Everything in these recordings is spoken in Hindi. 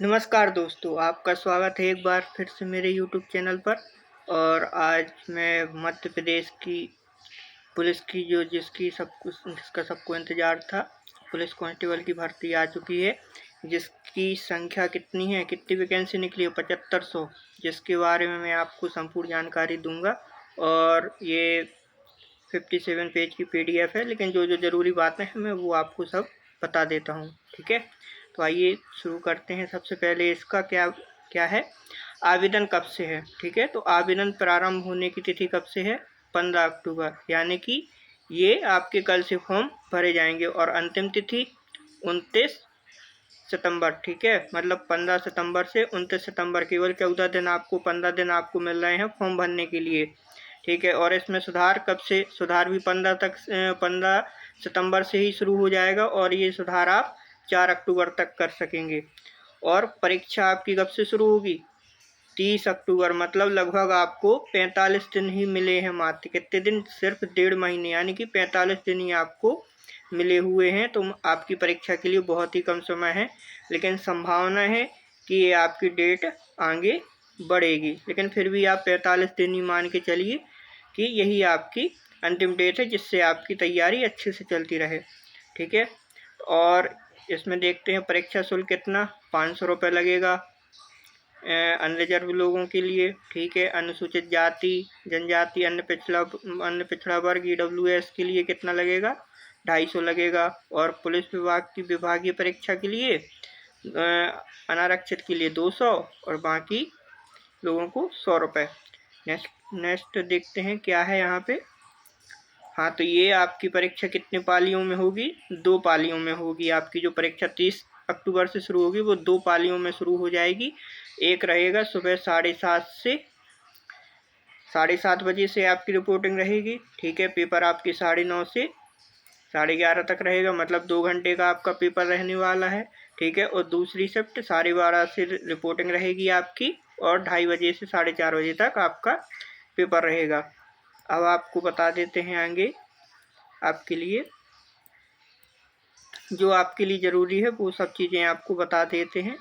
नमस्कार दोस्तों, आपका स्वागत है एक बार फिर से मेरे यूट्यूब चैनल पर। और आज मैं मध्य प्रदेश की पुलिस की जिसका सबको इंतज़ार था, पुलिस कांस्टेबल की भर्ती आ चुकी है। जिसकी संख्या कितनी है, कितनी वैकेंसी निकली है, 7500, जिसके बारे में मैं आपको संपूर्ण जानकारी दूंगा। और ये 57 पेज की PDF है, लेकिन जो जो ज़रूरी बातें हैं मैं वो आपको सब बता देता हूँ। ठीक है, तो आइए शुरू करते हैं। सबसे पहले इसका क्या क्या है, आवेदन कब से है। ठीक है, तो आवेदन प्रारंभ होने की तिथि कब से है, 15 अक्टूबर, यानी कि ये आपके कल से फॉर्म भरे जाएंगे। और अंतिम तिथि 29 सितंबर। ठीक है, मतलब 15 सितंबर से 29 सितंबर, केवल 14 दिन आपको 15 दिन आपको मिल रहे हैं फॉर्म भरने के लिए। ठीक है, और इसमें सुधार कब से, सुधार भी 15 सितंबर से ही शुरू हो जाएगा। और ये सुधार आप 4 अक्टूबर तक कर सकेंगे। और परीक्षा आपकी कब से शुरू होगी, 30 अक्टूबर, मतलब लगभग आपको 45 दिन ही मिले हैं मात्र। कितने दिन, सिर्फ 1.5 महीने, यानी कि 45 दिन ही आपको मिले हुए हैं। तो आपकी परीक्षा के लिए बहुत ही कम समय है, लेकिन संभावना है कि ये आपकी डेट आगे बढ़ेगी। लेकिन फिर भी आप 45 दिन ही मान के चलिए कि यही आपकी अंतिम डेट है, जिससे आपकी तैयारी अच्छे से चलती रहे। ठीक है, और इसमें देखते हैं परीक्षा शुल्क कितना, 500 रुपये लगेगा अनरिजर्व लोगों के लिए। ठीक है, अनुसूचित जाति जनजाति अन्य पिछड़ा वर्ग EWS के लिए कितना लगेगा, 250 लगेगा। और पुलिस विभाग की विभागीय परीक्षा के लिए अनारक्षित के लिए 200 और बाकी लोगों को 100 रुपये। नेक्स्ट देखते हैं क्या है यहाँ पे। हाँ, तो ये आपकी परीक्षा कितने पालियों में होगी, 2 पालियों में होगी। आपकी जो परीक्षा 30 अक्टूबर से शुरू होगी वो 2 पालियों में शुरू हो जाएगी। एक रहेगा सुबह 7:30 से 7:30 बजे से आपकी रिपोर्टिंग रहेगी। ठीक है, पेपर आपकी 9:30 से 11:30 तक रहेगा, मतलब 2 घंटे का आपका पेपर रहने वाला है। ठीक है, और दूसरी शिफ्ट 12:30 से रिपोर्टिंग रहेगी आपकी, और 2:30 बजे से 4:30 बजे तक आपका पेपर रहेगा। अब आपको बता देते हैं आगे आपके लिए जो आपके लिए ज़रूरी है वो सब चीज़ें आपको बता देते हैं।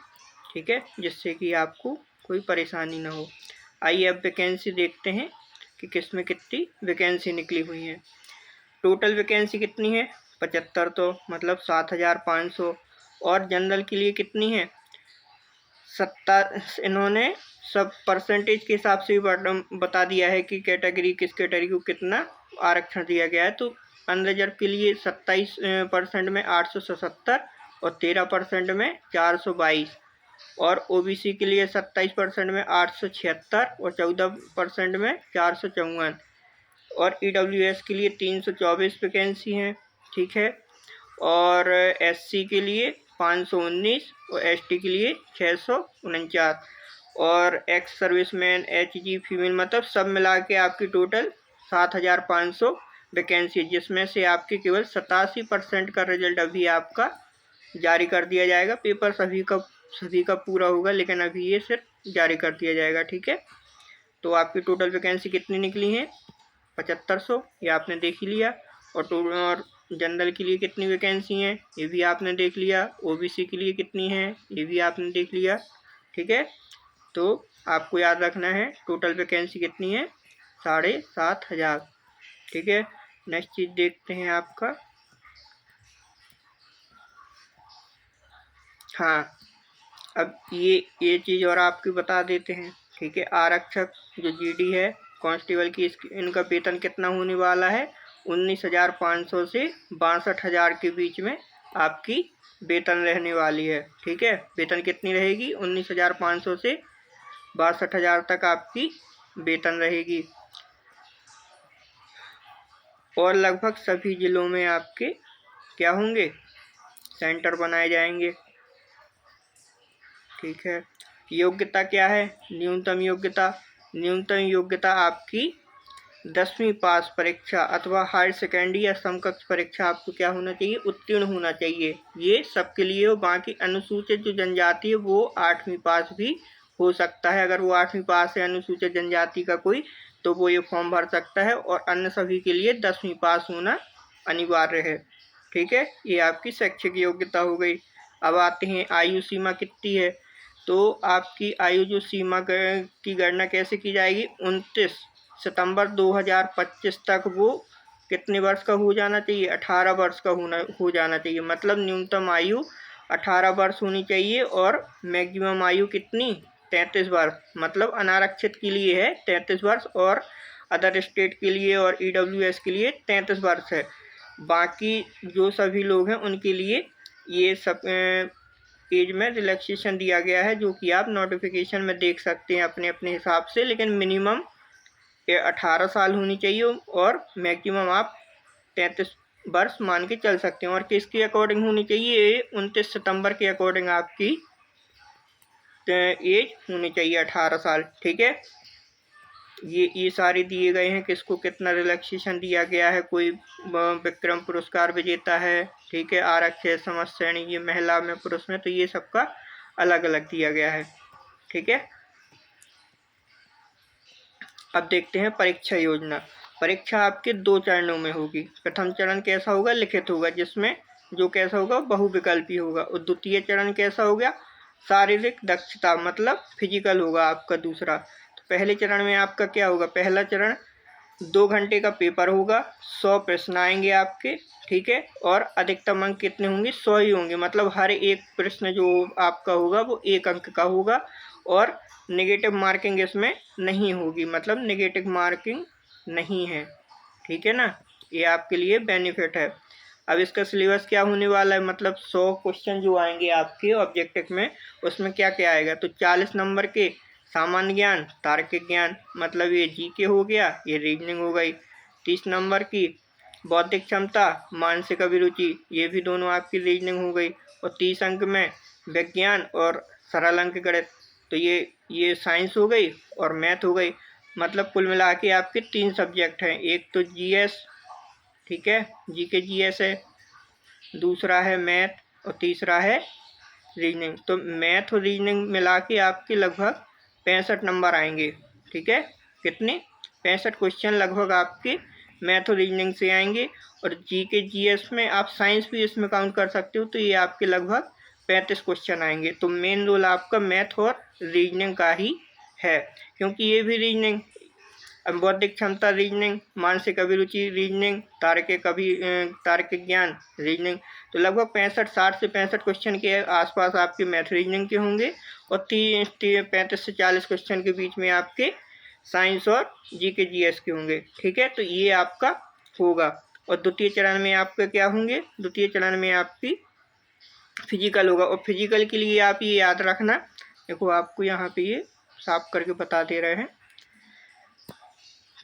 ठीक है, जिससे कि आपको कोई परेशानी ना हो। आइए अब वैकेंसी देखते हैं कि किस में कितनी वैकेंसी निकली हुई है। टोटल वैकेंसी कितनी है, 75, तो मतलब 7500। और जनरल के लिए कितनी है, 70। इन्होंने सब परसेंटेज के हिसाब से भी बता दिया है कि कैटेगरी किस कैटेगरी को कितना आरक्षण दिया गया है। तो अनरिजर्व के लिए 27% में 877 और 13% में 422। और OBC के लिए 27% में 876 और 14% में 454। और EWS के लिए 324 वैकेंसी हैं। ठीक है, और SC के लिए 519 और ST के लिए 649। और एक्स सर्विसमैन HG फीमेल, मतलब सब मिला के आपकी टोटल 7500 वैकेंसी है, जिसमें से आपके केवल 87% का रिजल्ट अभी आपका जारी कर दिया जाएगा। पेपर सभी का पूरा होगा, लेकिन अभी ये सिर्फ जारी कर दिया जाएगा। ठीक है, तो आपकी टोटल वैकेंसी कितनी निकली है, 7500, ये आपने देख ही लिया। और जनरल के लिए कितनी वैकेंसी हैं ये भी आपने देख लिया। OBC के लिए कितनी है ये भी आपने देख लिया। ठीक है, तो आपको याद रखना है टोटल वैकेंसी कितनी है, 7500। ठीक है, नेक्स्ट चीज़ देखते हैं आपका। हाँ, अब ये चीज़ और आपकी बता देते हैं। ठीक है, आरक्षक जो GD है कांस्टेबल की, इनका वेतन कितना होने वाला है, 19,500 से 62,000 के बीच में आपकी वेतन रहने वाली है। ठीक है, वेतन कितनी रहेगी, 19,500 से 62,000 तक आपकी वेतन रहेगी। और लगभग सभी जिलों में आपके क्या होंगे, सेंटर बनाए जाएंगे। ठीक है, योग्यता क्या है, न्यूनतम योग्यता आपकी 10वीं पास परीक्षा अथवा हायर सेकेंडरी या समकक्ष परीक्षा आपको क्या होना चाहिए, उत्तीर्ण होना चाहिए। ये सबके लिए हो। बाकी अनुसूचित जो जनजाति है वो 8वीं पास भी हो सकता है। अगर वो 8वीं पास है अनुसूचित जनजाति का कोई, तो वो ये फॉर्म भर सकता है। और अन्य सभी के लिए 10वीं पास होना अनिवार्य है। ठीक है, ये आपकी शैक्षिक योग्यता हो गई। अब आते हैं आयु सीमा कितनी है, तो आपकी आयु जो सीमा की गणना कैसे की जाएगी, 29 सितंबर 2025 तक वो कितने वर्ष का हो जाना चाहिए, 18 वर्ष का हो जाना चाहिए। मतलब न्यूनतम आयु 18 वर्ष होनी चाहिए और मैक्सिमम आयु कितनी, 33 वर्ष। मतलब अनारक्षित के लिए है 33 वर्ष और अदर स्टेट के लिए और EWS के लिए 33 वर्ष है। बाकी जो सभी लोग हैं उनके लिए ये सब एज में रिलैक्सेशन दिया गया है, जो कि आप नोटिफिकेशन में देख सकते हैं अपने अपने हिसाब से। लेकिन मिनिमम 18 साल होनी चाहिए और मैक्सिमम आप 33 वर्ष मान के चल सकते हैं। और किसके अकॉर्डिंग होनी चाहिए, 29 सितंबर के अकॉर्डिंग आपकी एज होनी चाहिए 18 साल। ठीक है, ये सारे दिए गए हैं, किसको कितना रिलैक्सेशन दिया गया है। कोई विक्रम पुरस्कार विजेता है, ठीक है, आरक्षित समाज श्रेणी, ये महिला में पुरुष में, तो ये सबका अलग अलग दिया गया है। ठीक है, अब देखते हैं परीक्षा योजना। परीक्षा आपके 2 चरणों में होगी। प्रथम चरण कैसा होगा, लिखित होगा, जिसमें जो कैसा होगा बहुविकल्पी होगा। और द्वितीय चरण कैसा हो गया, शारीरिक दक्षता मतलब फिजिकल होगा आपका दूसरा। तो पहले चरण में आपका क्या होगा, पहला चरण 2 घंटे का पेपर होगा, 100 प्रश्न आएंगे आपके। ठीक है, और अधिकतम अंक कितने होंगे, 100 ही होंगे। मतलब हर एक प्रश्न जो आपका होगा वो 1 अंक का होगा और नेगेटिव मार्किंग इसमें नहीं होगी, मतलब नेगेटिव मार्किंग नहीं है। ठीक है ना, ये आपके लिए बेनिफिट है। अब इसका सिलेबस क्या होने वाला है, मतलब 100 क्वेश्चन जो आएंगे आपके ऑब्जेक्टिव में, उसमें क्या क्या आएगा, तो 40 नंबर के सामान्य ज्ञान, तार्किक ज्ञान, मतलब ये जीके हो गया, ये रीजनिंग हो गई। 30 नंबर की बौद्धिक क्षमता, मानसिक अभिरुचि, ये भी दोनों आपकी रीजनिंग हो गई। और 30 अंक में विज्ञान और सरल अंक गणित, तो ये साइंस हो गई और मैथ हो गई। मतलब कुल मिला के आपके 3 सब्जेक्ट हैं, एक तो जीएस, ठीक है, जीके जीएस है, दूसरा है मैथ और तीसरा है रीजनिंग। तो मैथ और रीजनिंग मिला के आपके लगभग 65 नंबर आएंगे। ठीक है, कितने, 65 क्वेश्चन लगभग आपके मैथ और रीजनिंग से आएंगे। और जीके जीएस में आप साइंस भी इसमें काउंट कर सकते हो, तो ये आपके लगभग 35 क्वेश्चन आएंगे। तो मेन रोल आपका मैथ और रीजनिंग का ही है, क्योंकि ये भी रीजनिंग, बौद्धिक क्षमता रीजनिंग, मानसिक अभिरुचि रीजनिंग, तार्किक ज्ञान रीजनिंग। तो लगभग 60 से 65 क्वेश्चन के आसपास आपके मैथ रीजनिंग के होंगे और 35 से 40 क्वेश्चन के बीच में आपके साइंस और जीके जीएस के होंगे। ठीक है, तो ये आपका होगा। और द्वितीय चरण में आपका क्या होंगे, द्वितीय चरण में आपकी फिजिकल होगा। और फिजिकल के लिए आप ये याद रखना, देखो आपको यहाँ पे ये साफ करके बता दे रहे हैं।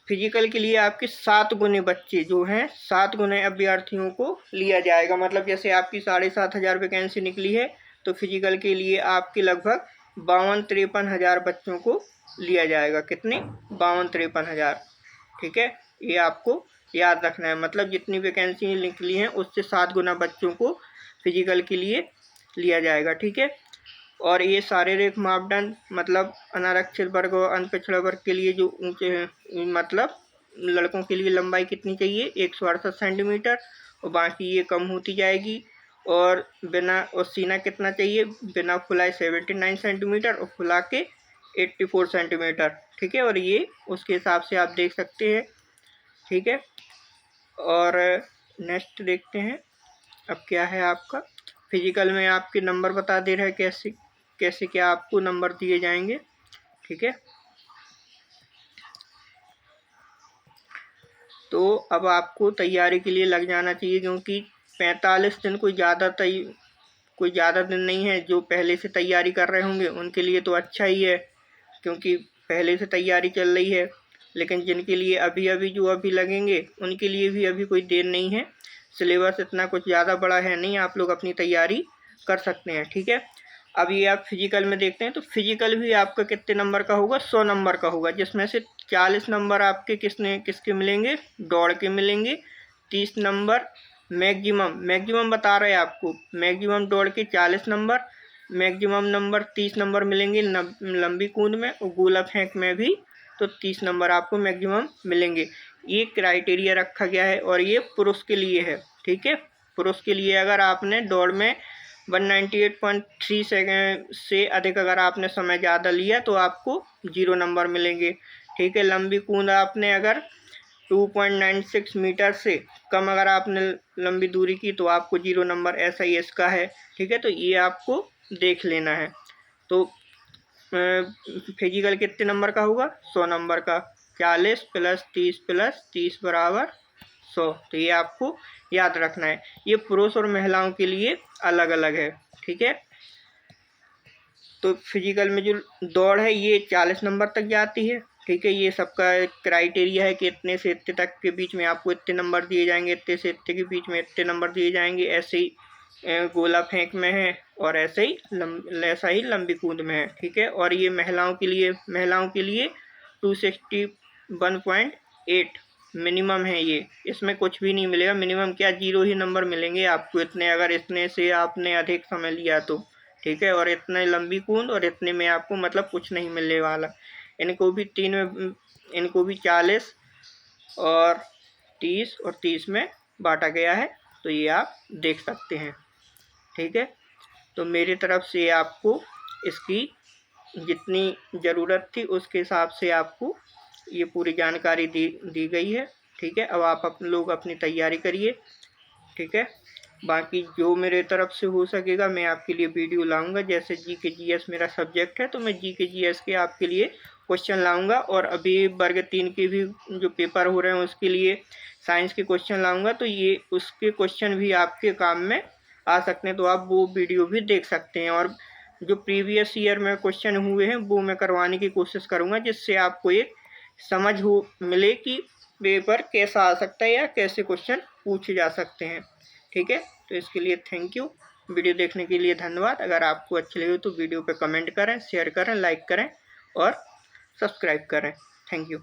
फिजिकल के लिए आपके 7 गुने बच्चे जो हैं, 7 गुने अभ्यर्थियों को लिया जाएगा। मतलब जैसे आपकी 7,500 वैकेंसी निकली है, तो फिजिकल के लिए आपके लगभग 52-53 हज़ार बच्चों को लिया जाएगा। कितने, 52-53 हज़ार। ठीक है, ये आपको याद रखना है। मतलब जितनी वैकेंसी निकली हैं उससे 7 गुना बच्चों को फिजिकल के लिए लिया जाएगा। ठीक है, और ये शारीरिक मापदंड, मतलब अनारक्षित वर्ग और अनपिछड़ा वर्ग के लिए जो ऊंचे, मतलब लड़कों के लिए लंबाई कितनी चाहिए, 168 सेंटीमीटर, और बाकी ये कम होती जाएगी। और बिना, और सीना कितना चाहिए, बिना फुलाए 79 सेंटीमीटर और फुला के 84 सेंटीमीटर। ठीक है, और ये उसके हिसाब से आप देख सकते हैं। ठीक है, और नेक्स्ट देखते हैं अब क्या है आपका। फिजिकल में आपके नंबर बता दे रहे हैं कैसे कैसे क्या आपको नंबर दिए जाएंगे। ठीक है, तो अब आपको तैयारी के लिए लग जाना चाहिए, क्योंकि 45 दिन कोई ज़्यादा दिन नहीं है। जो पहले से तैयारी कर रहे होंगे उनके लिए तो अच्छा ही है, क्योंकि पहले से तैयारी चल रही है। लेकिन जिनके लिए अभी लगेंगे, उनके लिए भी अभी कोई देर नहीं है। सिलेबस इतना कुछ ज़्यादा बड़ा है नहीं, आप लोग अपनी तैयारी कर सकते हैं। ठीक है, अब ये आप फिजिकल में देखते हैं, तो फिजिकल भी आपका कितने नंबर का होगा, 100 नंबर का होगा, जिसमें से 40 नंबर आपके किसके मिलेंगे, दौड़ के मिलेंगे। 30 नंबर मैक्सिमम बता रहे हैं आपको, मैक्सिमम दौड़ के 40 नंबर, मैक्सिमम नंबर 30 नंबर मिलेंगे लंबी कूद में, और गोला फेंक में भी तो 30 नंबर आपको मैक्सिमम मिलेंगे। ये क्राइटेरिया रखा गया है और ये पुरुष के लिए है। ठीक है, पुरुष के लिए अगर आपने दौड़ में 198.3 सेकेंड से अधिक अगर आपने समय ज़्यादा लिया तो आपको 0 नंबर मिलेंगे। ठीक है, लंबी कूद आपने अगर 2.96 मीटर से कम अगर आपने लंबी दूरी की तो आपको 0 नंबर, ऐसा ही इसका है। ठीक है, तो ये आपको देख लेना है। तो फिजिकल कितने नंबर का होगा? 100 नंबर का। 40 + 30 + 30 = 100। तो ये आपको याद रखना है। ये पुरुष और महिलाओं के लिए अलग अलग है। ठीक है, तो फिजिकल में जो दौड़ है ये 40 नंबर तक जाती है। ठीक है, ये सबका क्राइटेरिया है कि इतने से इतने तक के बीच में आपको इतने नंबर दिए जाएंगे, इतने से इतने के बीच में इतने नंबर दिए जाएंगे। ऐसे ही गोला फेंक में है और ऐसा ही लंबी कूद में है। ठीक है, और ये महिलाओं के लिए 261.8 मिनिमम है। ये इसमें कुछ भी नहीं मिलेगा। मिनिमम क्या, 0 ही नंबर मिलेंगे आपको इतने, अगर इतने से आपने अधिक समय लिया तो। ठीक है, और इतने लंबी कूद और इतने में आपको मतलब कुछ नहीं मिलने वाला। इनको भी 40 और 30 में बांटा गया है। तो ये आप देख सकते हैं। ठीक है, तो मेरी तरफ से आपको इसकी जितनी ज़रूरत थी उसके हिसाब से आपको ये पूरी जानकारी दी गई है। ठीक है, अब आप लोग अपनी तैयारी करिए। ठीक है, बाकी जो मेरे तरफ से हो सकेगा मैं आपके लिए वीडियो लाऊंगा। जैसे जीके जीएस मेरा सब्जेक्ट है तो मैं जीके जीएस के आपके लिए क्वेश्चन लाऊंगा, और अभी वर्ग 3 के भी जो पेपर हो रहे हैं उसके लिए साइंस के क्वेश्चन लाऊंगा। तो ये उसके क्वेश्चन भी आपके काम में आ सकते हैं, तो आप वो वीडियो भी देख सकते हैं। और जो प्रीवियस ईयर में क्वेश्चन हुए हैं वो मैं करवाने की कोशिश करूँगा, जिससे आपको एक समझ मिले कि पेपर कैसा आ सकता है या कैसे क्वेश्चन पूछे जा सकते हैं। ठीक है, तो इसके लिए थैंक यू। वीडियो देखने के लिए धन्यवाद। अगर आपको अच्छी लगे तो वीडियो पे कमेंट करें, शेयर करें, लाइक करें और सब्सक्राइब करें। Thank you.